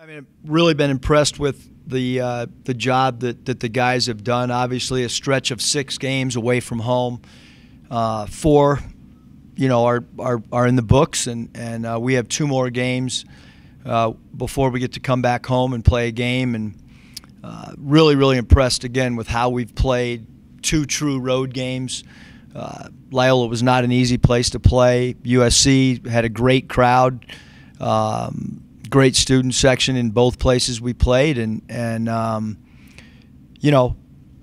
I mean, I've really been impressed with the job that the guys have done. Obviously, a stretch of 6 games away from home, 4, are in the books, and we have 2 more games before we get to come back home and play a game. And really impressed again with how we've played 2 true road games. Loyola was not an easy place to play. USC had a great crowd. Great student section in both places we played, and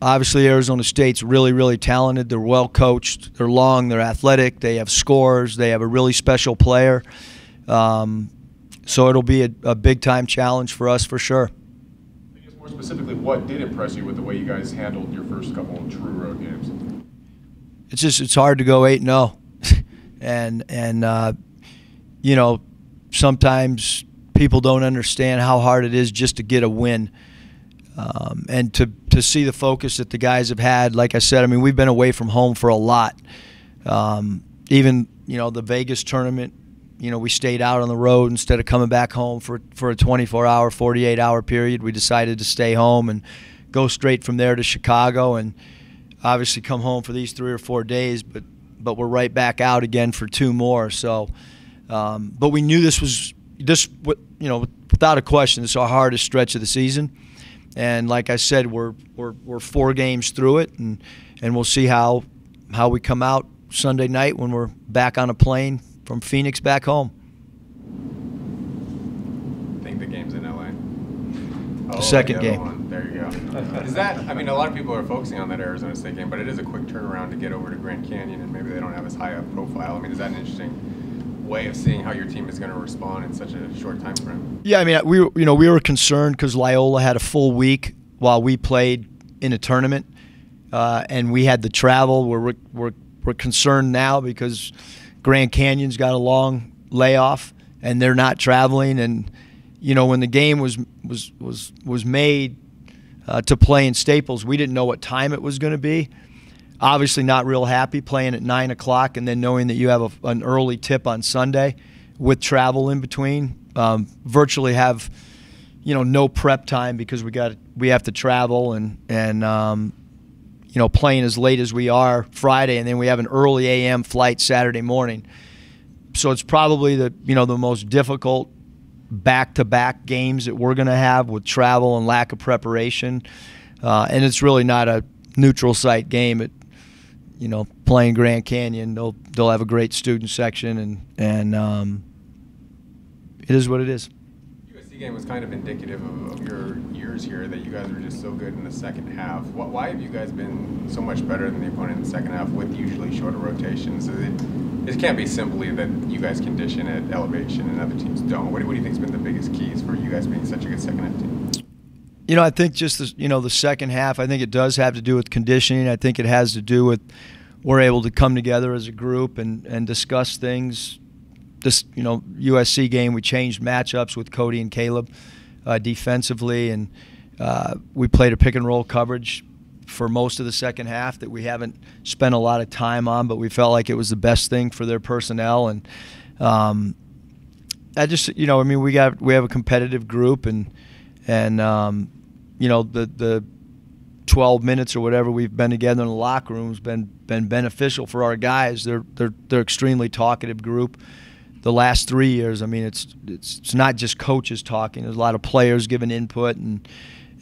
obviously Arizona State's really talented. They're well coached. They're long. They're athletic. They have scores. They have a really special player. So it'll be a big time challenge for us for sure. I guess more specifically, what did impress you with the way you guys handled your first couple of true road games? It's hard to go 8-0, and sometimes people don't understand how hard it is just to get a win, and to see the focus that the guys have had. Like I said, I mean, we've been away from home for a lot. Even the Vegas tournament, we stayed out on the road instead of coming back home for a 24-hour, 48-hour period. We decided to stay home and go straight from there to Chicago, and obviously come home for these 3 or 4 days. But we're right back out again for 2 more. So, but we knew this was. Without a question, this is our hardest stretch of the season, and like I said, we're 4 games through it, and we'll see how we come out Sunday night when we're back on a plane from Phoenix back home. I think the game's in LA. The second game. There you go. Is that? I mean, a lot of people are focusing on that Arizona State game, but it is a quick turnaround to get over to Grand Canyon, and maybe they don't have as high a profile. I mean, is that an interesting way of seeing how your team is going to respond in such a short time frame? Yeah, I mean, we were concerned because Loyola had a full week while we played in a tournament, and we had the travel. We're concerned now because Grand Canyon's got a long layoff and they're not traveling. And when the game was made to play in Staples, we didn't know what time it was going to be. Obviously not real happy playing at 9 o'clock and then knowing that you have an early tip on Sunday with travel in between. Virtually have, no prep time because we have to travel and playing as late as we are Friday, and then we have an early a.m. flight Saturday morning. So it's probably the most difficult back-to-back games that we're going to have with travel and lack of preparation. And it's really not a neutral site game at playing Grand Canyon. They'll have a great student section, and it is what it is. USC game was kind of indicative of your years here, that you guys were just so good in the second half. Why have you guys been so much better than the opponent in the second half with usually shorter rotations? It can't be simply that you guys condition at elevation and other teams don't. What do you think has been the biggest keys for you guys being such a good second half team? I think just the second half, I think it does have to do with conditioning. I think it has to do with we're able to come together as a group and discuss things. This USC game, we changed matchups with Cody and Caleb defensively, and we played a pick and roll coverage for most of the second half that we haven't spent a lot of time on, but we felt like it was the best thing for their personnel. And I just we have a competitive group, and the 12 minutes or whatever we've been together in the locker room has been beneficial for our guys. They're extremely talkative group. The last 3 years, I mean, it's not just coaches talking. There's a lot of players giving input and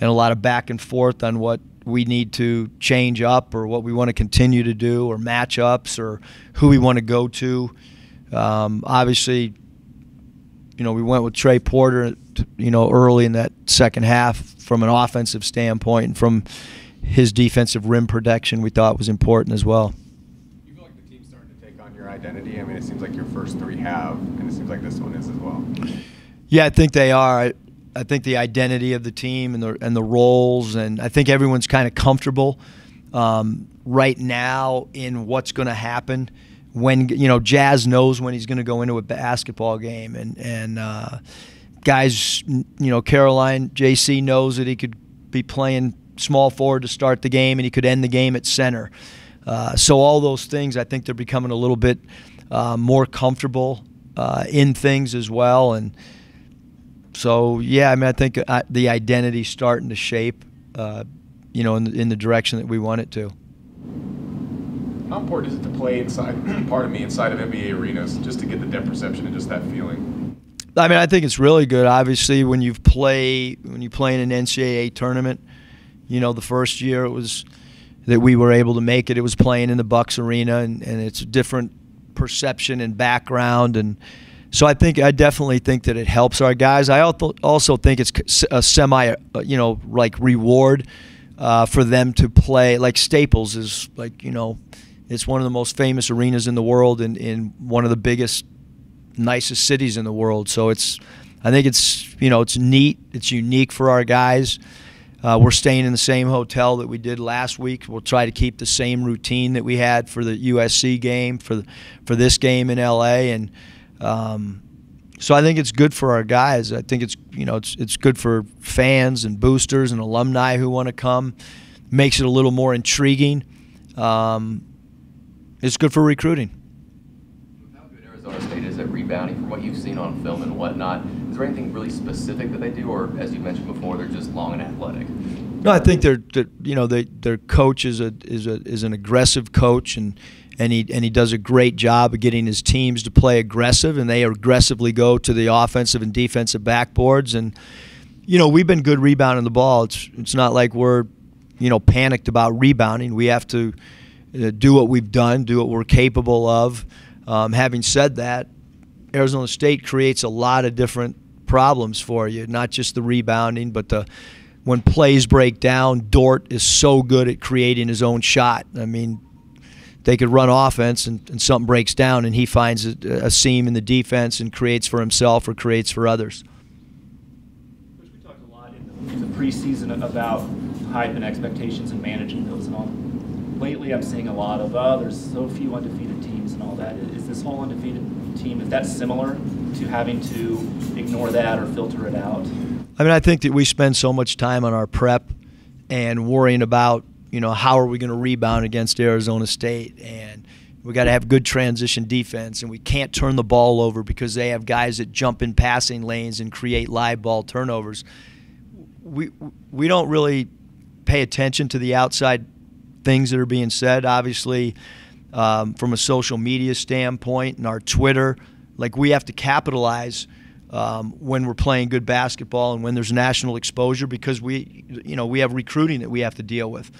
a lot of back and forth on what we need to change up or what we want to continue to do, or matchups, or who we want to go to. Obviously, we went with Trey Porter, early in that second half from an offensive standpoint, and from his defensive rim protection we thought was important as well. You feel like the team's starting to take on your identity? I mean, it seems like your first 3 have, and it seems like this one is as well. Yeah, I think they are. I think the identity of the team and the roles, and I think everyone's kind of comfortable right now in what's going to happen when Jazz knows when he's going to go into a basketball game, and guys, Caroline, JC knows that he could be playing small forward to start the game and he could end the game at center. So all those things, I think they're becoming a little bit more comfortable in things as well, and So yeah, I mean, I think the identity's starting to shape, in the direction that we want it to. How important is it to play inside, inside of NBA arenas, just to get the depth perception and just that feeling? I mean, I think it's really good. Obviously, when you play in an NCAA tournament, the first year it was that we were able to make it. It was playing in the Bucks Arena, and it's a different perception and background, and so I definitely think that it helps our guys. I also think it's a semi, like reward for them to play. Like Staples is it's one of the most famous arenas in the world, and in one of the biggest, nicest cities in the world. So I think it's neat. It's unique for our guys. We're staying in the same hotel that we did last week. We'll try to keep the same routine that we had for the USC game, for this game in LA, and so I think it's good for our guys. I think it's good for fans and boosters and alumni who want to come. Makes it a little more intriguing. It's good for recruiting. How good Arizona State is at rebounding from what you've seen on film and whatnot? Is there anything really specific that they do, or as you mentioned before, they're just long and athletic? No, I think their coach is an aggressive coach, and he does a great job of getting his teams to play aggressive, and they aggressively go to the offensive and defensive backboards. And we've been good rebounding the ball. It's not like we're panicked about rebounding. We have to do what we've done, do what we're capable of. Having said that, Arizona State creates a lot of different problems for you, not just the rebounding, but when plays break down. Dort is so good at creating his own shot. I mean, they could run offense and something breaks down, and he finds a seam in the defense and creates for himself or creates for others. Which we talked a lot in the preseason about hype and expectations and managing those and all. Lately, I'm seeing a lot of, there's so few undefeated teams and all that. Is this whole undefeated team, is that similar to having to ignore that or filter it out? I mean, I think that we spend so much time on our prep and worrying about, how are we going to rebound against Arizona State, and we got to have good transition defense, and we can't turn the ball over because they have guys that jump in passing lanes and create live ball turnovers. We don't really pay attention to the outside things that are being said. Obviously, from a social media standpoint and our Twitter, like, we have to capitalize when we're playing good basketball and when there's national exposure, because we have recruiting that we have to deal with.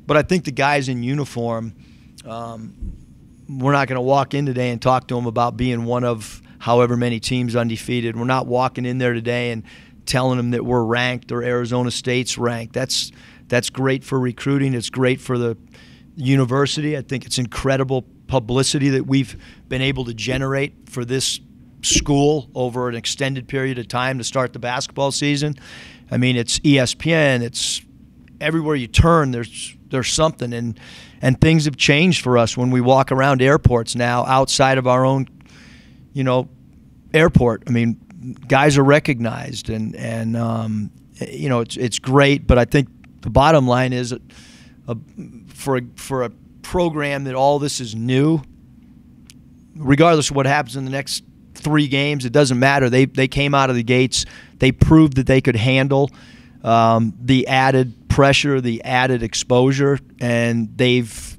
But I think the guys in uniform, we're not going to walk in today and talk to them about being one of however many teams undefeated. We're not walking in there today and telling them that we're ranked or Arizona State's ranked. That's great for recruiting. It's great for the university. I think it's incredible publicity that we've been able to generate for this school over an extended period of time to start the basketball season. I mean, it's ESPN. It's everywhere you turn. There's something, and things have changed for us when we walk around airports now outside of our own, airport. I mean, guys are recognized, and it's great. But I think the bottom line is, for a program that all this is new, regardless of what happens in the next 3 games, it doesn't matter. They came out of the gates. They proved that they could handle the added pressure, the added exposure, and they've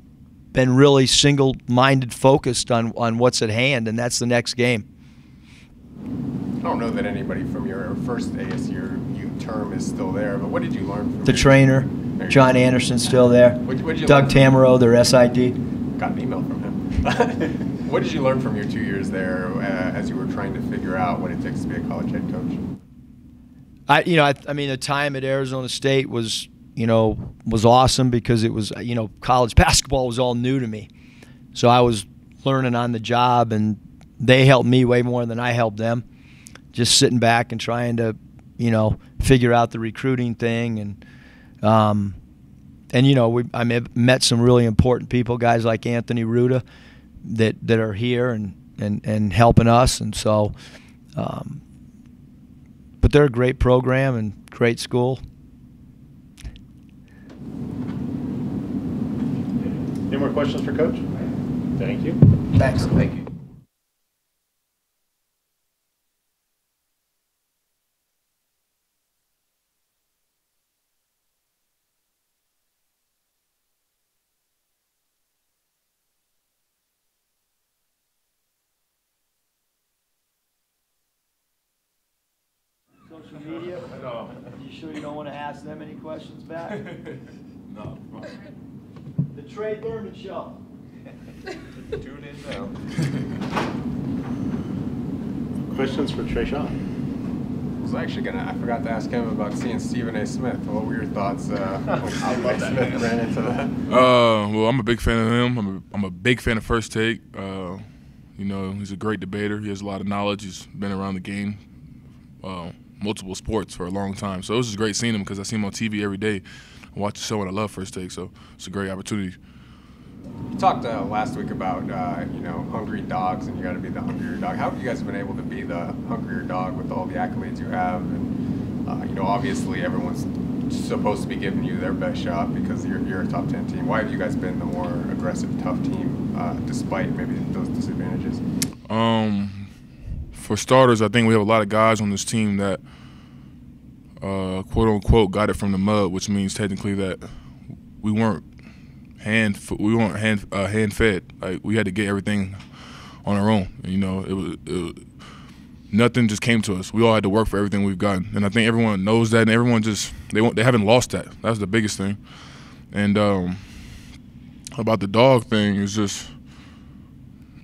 been really single-minded focused on what's at hand, and that's the next game. I don't know that anybody from your first ASU term is still there, but what did you learn from the trainer? John Anderson's still there. Doug Tamaro, their SID. Got an email from him. What did you learn from your 2 years there as you were trying to figure out what it takes to be a college head coach? I mean, the time at Arizona State was awesome because it was, college basketball was all new to me. So I was learning on the job, and they helped me way more than I helped them. Just sitting back and trying to, figure out the recruiting thing, I met some really important people, guys like Anthony Ruda, that are here and helping us, and so. But they're a great program and great school. Any more questions for Coach? Thank you. Thanks. Thank you. No. You sure you don't want to ask them any questions back? No. The Thurman Show. Tune in now. Questions for Tre'Shawn? I forgot to ask him about seeing Stephen A. Smith. What were your thoughts when Stephen A. Smith ran into that? Well, I'm a big fan of him. I'm a big fan of First Take. You know, he's a great debater. He has a lot of knowledge. He's been around the game, multiple sports for a long time. So it was just great seeing him because I see him on TV every day. I watch the show and I love First Take. So it's a great opportunity. You talked last week about you know, hungry dogs, and you got to be the hungrier dog. How have you guys been able to be the hungrier dog with all the accolades you have? And you know, obviously everyone's supposed to be giving you their best shot because you're a top 10 team. Why have you guys been the more aggressive, tough team despite maybe those disadvantages? For starters, I think we have a lot of guys on this team that quote unquote got it from the mud, which means technically that we weren't hand fed. Like, we had to get everything on our own. And, you know, it was nothing just came to us. We all had to work for everything we've gotten, and I think everyone knows that. And everyone just they haven't lost that. That's the biggest thing. And about the dog thing is just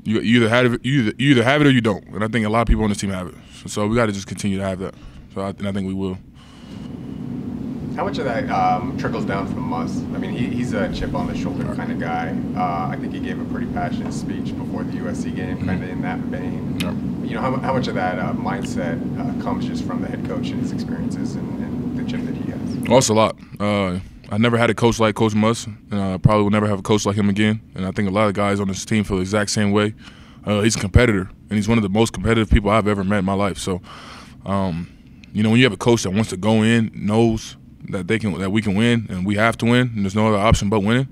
you either have it or you don't. And I think a lot of people on this team have it. So we got to just continue to have that. I think we will. How much of that trickles down from Muss? I mean, he's a chip on the shoulder kind of guy. I think he gave a pretty passionate speech before the USC game, kind of in that vein. You know, how much of that mindset comes just from the head coach and his experiences and the chip that he has? Oh, it's a lot. I never had a coach like Coach Muss, and I probably will never have a coach like him again. And I think a lot of guys on this team feel the exact same way. He's a competitor, and he's one of the most competitive people I've ever met in my life. So, you know, when you have a coach that wants to go in, knows that we can win and we have to win, and there's no other option but winning,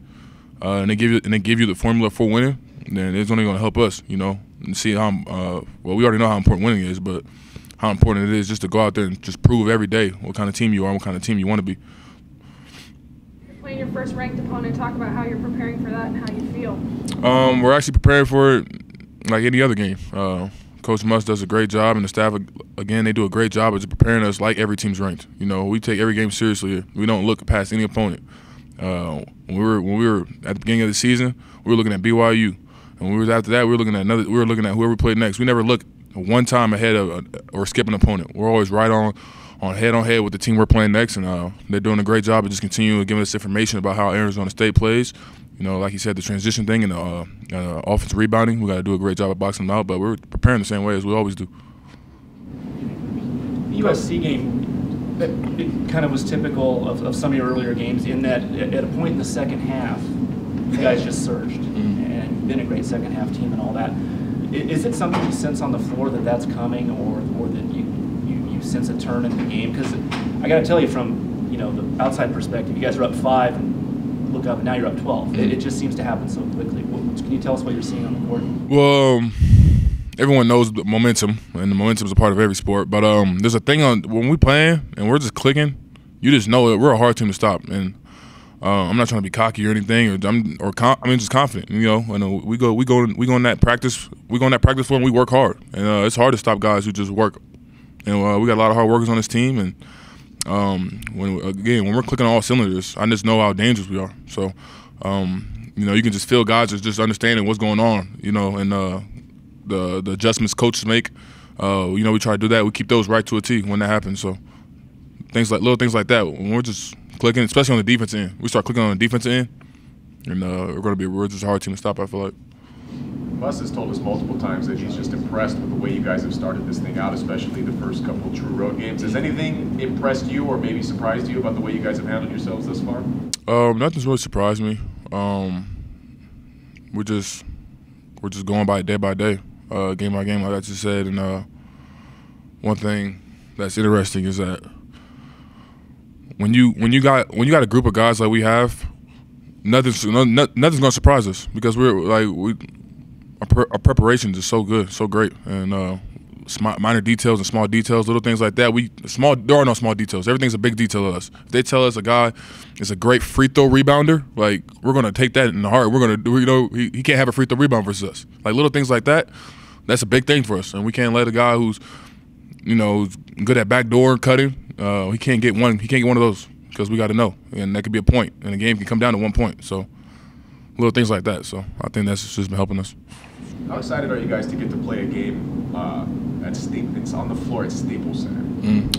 and they give you the formula for winning, then it's only going to help us, you know, and see how well, we already know how important winning is, but how important it is just to go out there and just prove every day what kind of team you are and what kind of team you want to be. You're playing your first ranked opponent. Talk about how you're preparing for that and how you feel. We're actually preparing for it like any other game. Coach Muss does a great job, and the staff, again, they do a great job of preparing us like every team's ranked. You know, we take every game seriously. We don't look past any opponent. When we were at the beginning of the season, we were looking at BYU, and when we was after that, we were looking at whoever we played next. We never look one time ahead of or skip an opponent. We're always right on head with the team we're playing next, and they're doing a great job of just continuing giving us information about how Arizona State plays. You know, like you said, the transition thing and the offensive rebounding, we got to do a great job of boxing them out, but we're preparing the same way as we always do. The USC game, it kind of was typical of some of your earlier games in that at a point in the second half, you guys just surged and been a great second half team and all that. Is it something you sense on the floor that that's coming, or that you sense a turn in the game? Because I got to tell you, from the outside perspective, you guys are up 5 and look up and now you're up 12. It just seems to happen so quickly. Can you tell us what you're seeing on the court? Well, everyone knows the momentum, and the momentum is a part of every sport. But there's a thing when we playing and we're just clicking, you just know that we're a hard team to stop. And I'm not trying to be cocky or anything, just confident. You know, and we go on that practice floor and we work hard. And it's hard to stop guys who just work. And we got a lot of hard workers on this team, and when we're clicking on all cylinders, I just know how dangerous we are. So, you can just feel guys are just understanding what's going on, and the adjustments coaches make. We try to do that. We keep those right to a T when that happens. So, little things like that. When we're just clicking, especially on the defensive end, we start clicking on the defensive end, and we're just a hard team to stop, I feel like. Muss has told us multiple times that he's just impressed with the way you guys have started this thing out, especially the first couple of true road games. Has anything impressed you or maybe surprised you about the way you guys have handled yourselves thus far? Nothing's really surprised me. We're just going by day, game by game, like I just said. And one thing that's interesting is that when you got a group of guys like we have, nothing's gonna surprise us, because our preparations is so good, so great, and minor details and small details, little things like that. There are no small details. Everything's a big detail to us. If they tell us a guy is a great free throw rebounder, like, we're gonna take that in the heart. We're gonna do. He can't have a free throw rebound versus us. Like, little things like that. That's a big thing for us, and we can't let a guy who's good at backdoor cutting He can't get one. He can't get one of those because we got to know, and that could be a point, and the game can come down to 1 point. So little things like that. So I think that's just been helping us. How excited are you guys to get to play a game it's on the floor at Staples Center?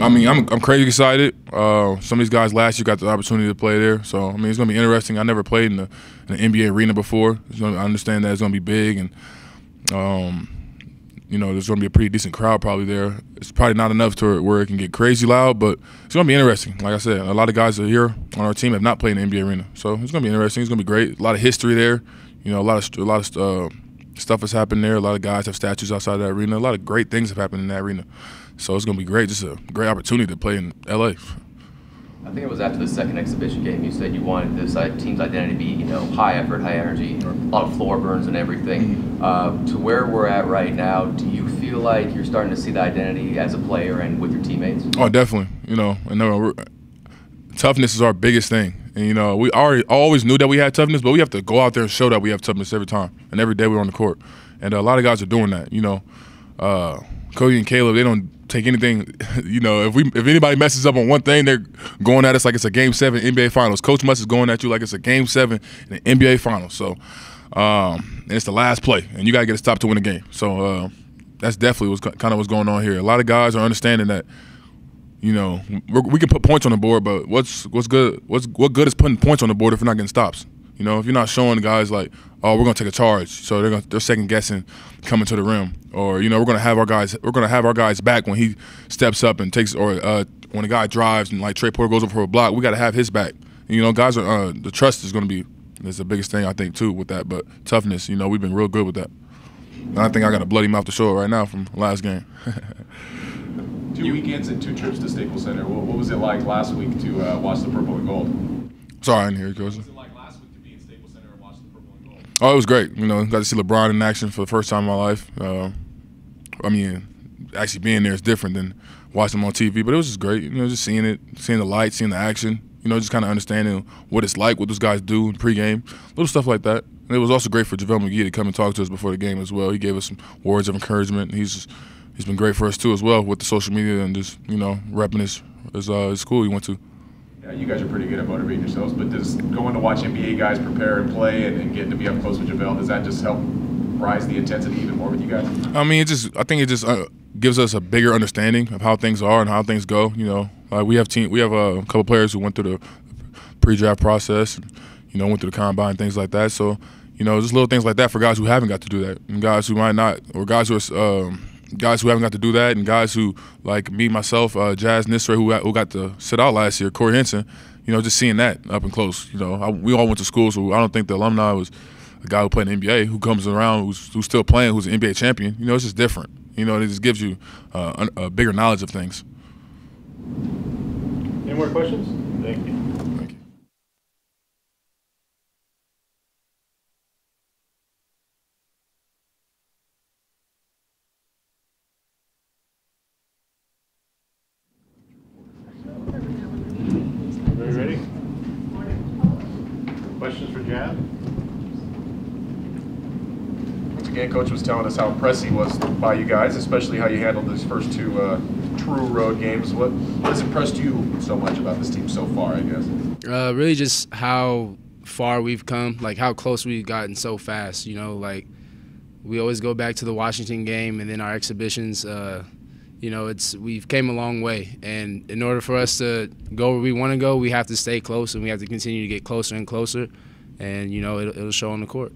I mean, I'm crazy excited. Some of these guys last year got the opportunity to play there, so I mean, it's gonna be interesting. I never played in the NBA arena before. I understand that it's gonna be big, and you know, there's gonna be a pretty decent crowd probably there. It's probably not enough to where it can get crazy loud, but it's gonna be interesting. Like I said, a lot of guys that are here on our team have not played in the NBA arena, so it's gonna be interesting. It's gonna be great. A lot of history there. You know, a lot of stuff has happened there. A lot of guys have statues outside of that arena. A lot of great things have happened in that arena. So it's going to be great. Just a great opportunity to play in L.A. I think it was after the second exhibition game, you said you wanted this team's identity to be, you know, high effort, high energy, a lot of floor burns and everything. To where we're at right now, do you feel like you're starting to see the identity as a player and with your teammates? Oh, definitely. You know, toughness is our biggest thing. And, you know, we always knew that we had toughness, but we have to go out there and show that we have toughness every time and every day we're on the court. And a lot of guys are doing that, you know. Cody and Caleb, they don't take anything. You know, if anybody messes up on one thing, they're going at us like it's a Game 7 NBA Finals. Coach Muss is going at you like it's a Game 7 in the NBA Finals. So, and it's the last play, and you got to get a stop to win the game. So that's definitely what's going on here. A lot of guys are understanding that, you know, we can put points on the board, but what good is putting points on the board if we're not getting stops? You know, if you're not showing guys like, oh, we're gonna take a charge, so they're second guessing coming to the rim, or you know, we're gonna have our guys back when he steps up and takes, or when a guy drives and like Trey Porter goes over for a block, we got to have his back. And, you know, guys are the trust is the biggest thing I think too with that, but toughness. You know, we've been real good with that. And I think I got a bloody mouth to show it right now from last game. 2 weekends and 2 trips to Staples Center. What was it like last week to watch the purple and gold? Sorry, I didn't hear you, Coach. What was it like last week to be in Staples Center and watch the purple and gold? Oh, it was great. You know, got to see LeBron in action for the first time in my life. I mean, actually being there is different than watching him on TV, but it was just great. You know, just seeing it, seeing the light, seeing the action. You know, just kind of understanding what it's like, what those guys do in pregame, little stuff like that. And it was also great for JaVale McGee to come and talk to us before the game as well. He gave us some words of encouragement. He's been great for us too as well with the social media and just, you know, repping his school he went to. Yeah, you guys are pretty good at motivating yourselves, but does going to watch NBA guys prepare and play and getting to be up close with JaVale, does that just help rise the intensity even more with you guys? I mean, I think it just gives us a bigger understanding of how things are and how things go. You know, like we have a couple players who went through the pre-draft process, and, you know, went through the combine, things like that. So, you know, just little things like that for guys who haven't got to do that, and guys who might not, or guys who are guys who haven't got to do that, and guys who, like me, myself, Jazz Nisser, who got to sit out last year, Corey Henson, you know, just seeing that up and close. You know, we all went to school, so I don't think the alumni was a guy who played in the NBA, who comes around, who's still playing, who's an NBA champion. You know, it's just different. You know, it just gives you a bigger knowledge of things. Any more questions? Thank you. Thank you. Everybody ready? Questions for Jab? Once again, Coach was telling us how impressed he was by you guys, especially how you handled these first 2 true road games. What has impressed you so much about this team so far, I guess? Really just how far we've come, like how close we've gotten so fast. You know, like we always go back to the Washington game and then our exhibitions. You know, we've came a long way, and in order for us to go where we want to go, we have to stay close and we have to continue to get closer and closer, and you know, it'll show on the court.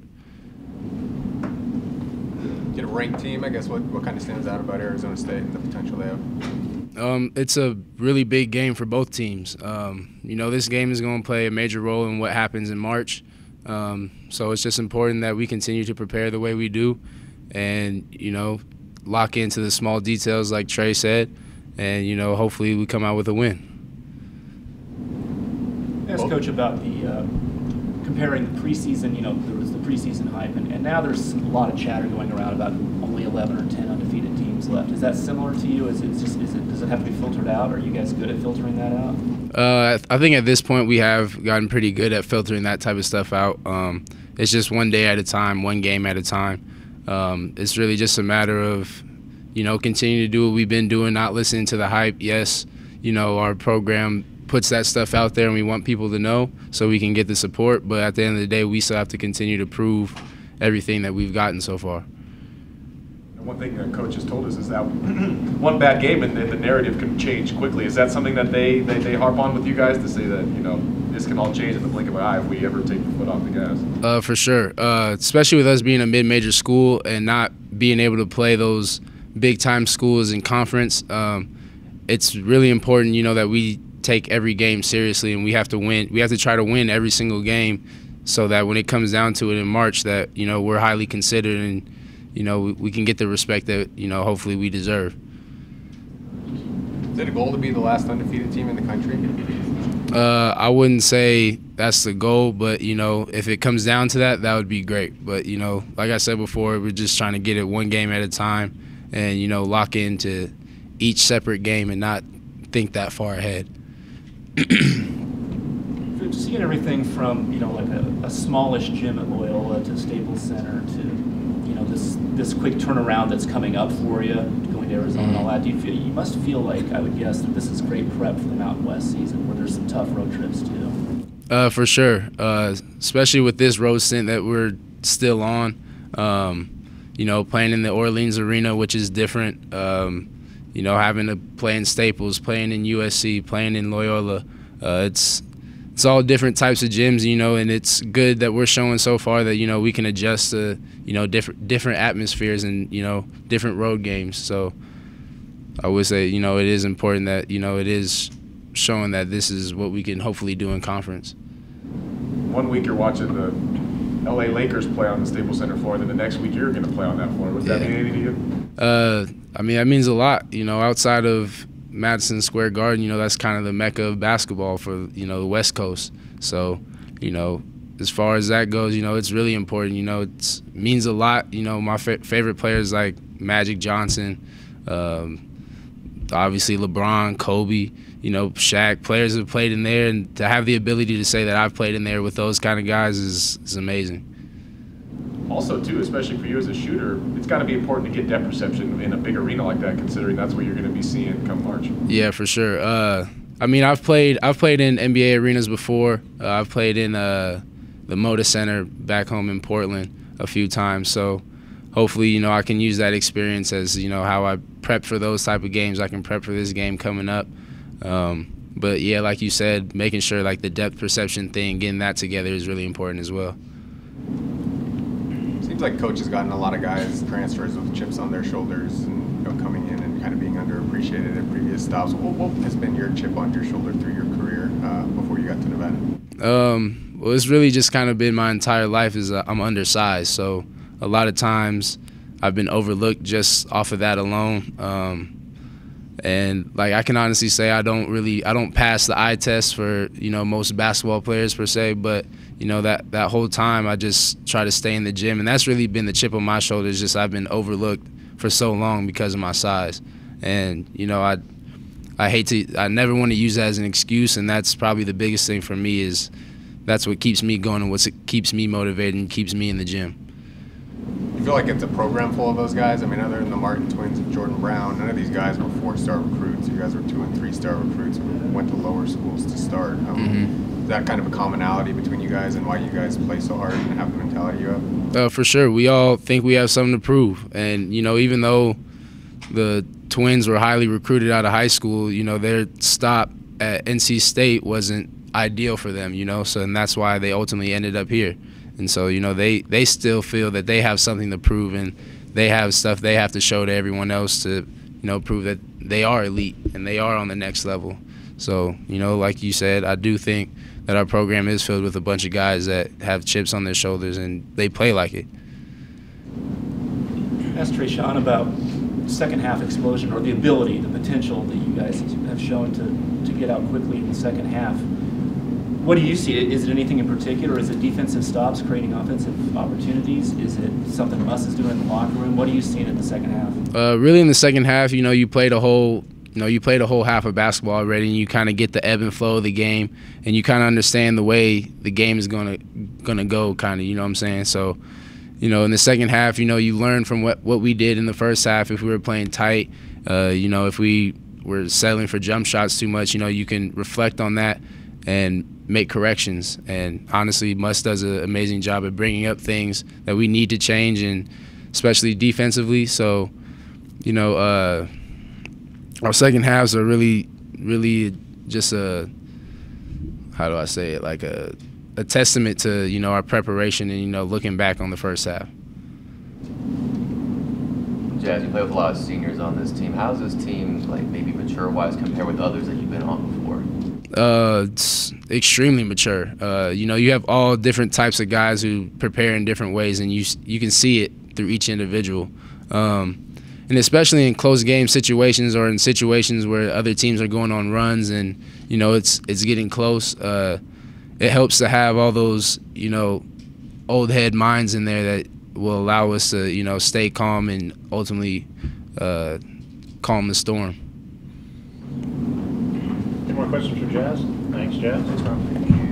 Get a ranked team, I guess. What kind of stands out about Arizona State and the potential they have? It's a really big game for both teams. You know, this game is going to play a major role in what happens in March. So it's just important that we continue to prepare the way we do, and you know, lock into the small details like Trey said, and you know, hopefully we come out with a win. Ask Coach about the comparing the preseason. You know, there was the preseason hype, and now there's a lot of chatter going around about only 11 or 10 undefeated teams left. Is that similar to you? Does it have to be filtered out? Are you guys good at filtering that out? I think at this point we have gotten pretty good at filtering that type of stuff out. It's just one day at a time, one game at a time. It's really just a matter of, you know, continuing to do what we've been doing, not listening to the hype. Yes, you know, our program puts that stuff out there and we want people to know so we can get the support. But at the end of the day, we still have to continue to prove everything that we've gotten so far. One thing that coach has told us is that one bad game and the narrative can change quickly. Is that something that they harp on with you guys to say that, you know, this can all change in the blink of an eye if we ever take the foot off the gas? For sure, especially with us being a mid-major school and not being able to play those big-time schools in conference. It's really important, you know, that we take every game seriously and we have to win. We have to try to win every single game so that when it comes down to it in March that, you know, we're highly considered and, you know, we can get the respect that, you know, hopefully we deserve. Is it a goal to be the last undefeated team in the country? I wouldn't say that's the goal, but, you know, if it comes down to that, that would be great. But, you know, like I said before, we're just trying to get it one game at a time and, you know, lock into each separate game and not think that far ahead. Seeing everything from, you know, like a smallish gym at Loyola to Staples Center to, you know, this quick turnaround that's coming up for you, going to Arizona and all that, you must feel like, I would guess, that this is great prep for the Mountain West season where there's some tough road trips too. For sure, especially with this road stint that we're still on. You know, playing in the Orleans Arena, which is different. You know, having to play in Staples, playing in USC, playing in Loyola. It's all different types of gyms, you know, and it's good that we're showing so far that, you know, we can adjust to, you know, different atmospheres and, you know, different road games. So I would say, you know, it is important that, you know, it is showing that this is what we can hopefully do in conference. 1 week you're watching the LA Lakers play on the Staples Center floor, and then the next week you're going to play on that floor. Would that mean anything to you? I mean, that means a lot, you know, outside of Madison Square Garden, you know, that's kind of the mecca of basketball for, you know, the West Coast. So, you know, as far as that goes, you know, it's really important. You know, it means a lot. You know, my favorite players like Magic Johnson, obviously LeBron, Kobe, you know, Shaq, players have played in there, and to have the ability to say that I've played in there with those kind of guys is amazing. Also, too, especially for you as a shooter, it's got to be important to get depth perception in a big arena like that, considering that's what you're going to be seeing come March. Yeah, for sure. I mean, I've played in NBA arenas before. I've played in the Moda Center back home in Portland a few times. So hopefully, you know, I can use that experience as, you know, how I prep for those type of games. I can prep for this game coming up. But yeah, like you said, making sure like the depth perception thing, getting that together is really important as well. Seems like coach has gotten a lot of guys transfers with chips on their shoulders and, you know, coming in and kind of being underappreciated at previous stops. What has been your chip on your shoulder through your career before you got to Nevada? Well, it's really just kind of been my entire life is I'm undersized. So a lot of times I've been overlooked just off of that alone. And like I can honestly say I don't pass the eye test for, you know, most basketball players per se, but you know, that whole time I just try to stay in the gym, and that's really been the chip on my shoulder. Is just I've been overlooked for so long because of my size, and you know I never want to use that as an excuse, and that's probably the biggest thing for me is that's what keeps me going and what keeps me motivated and keeps me in the gym. You feel like it's a program full of those guys? I mean, other than the Martin twins and Jordan Brown, none of these guys were 4-star recruits. You guys were 2- and 3-star recruits who went to lower schools to start. Is that kind of a commonality between you guys and why you guys play so hard and have the mentality you have? For sure. We all think we have something to prove. And, you know, even though the twins were highly recruited out of high school, you know, their stop at NC State wasn't ideal for them, you know, and that's why they ultimately ended up here. And so, you know, they still feel that they have something to prove, and they have stuff they have to show to everyone else to, you know, prove that they are elite and they are on the next level. So, you know, like you said, I do think that our program is filled with a bunch of guys that have chips on their shoulders and they play like it. Ask Tre'Shawn about second half explosion, or the ability, the potential that you guys have shown to get out quickly in the second half. What do you see? Is it anything in particular? Is it defensive stops creating offensive opportunities? Is it something Muss is doing in the locker room? What are you seeing in the second half? Really in the second half, you know, you played a whole half of basketball already, and you kind of get the ebb and flow of the game, and you kind of understand the way the game is gonna go, kind of, you know what I'm saying? So, you know, in the second half, you know, you learn from what we did in the first half. If we were playing tight, you know, if we we're settling for jump shots too much, you can reflect on that and make corrections. And honestly, Muss does an amazing job of bringing up things that we need to change, and especially defensively. So, our second halves are really just how do I say it, like a testament to, our preparation and, looking back on the first half. Jazz, you play with a lot of seniors on this team. How's this team, like, maybe mature-wise, compare with others that you've been on before? It's extremely mature. You have all different types of guys who prepare in different ways, and you can see it through each individual. And especially in close game situations, or in situations where other teams are going on runs and, it's getting close, it helps to have all those, old head minds in there that will allow us to, stay calm and ultimately calm the storm. Any more questions for Jazz? Thanks, Jazz. Thanks, Ron.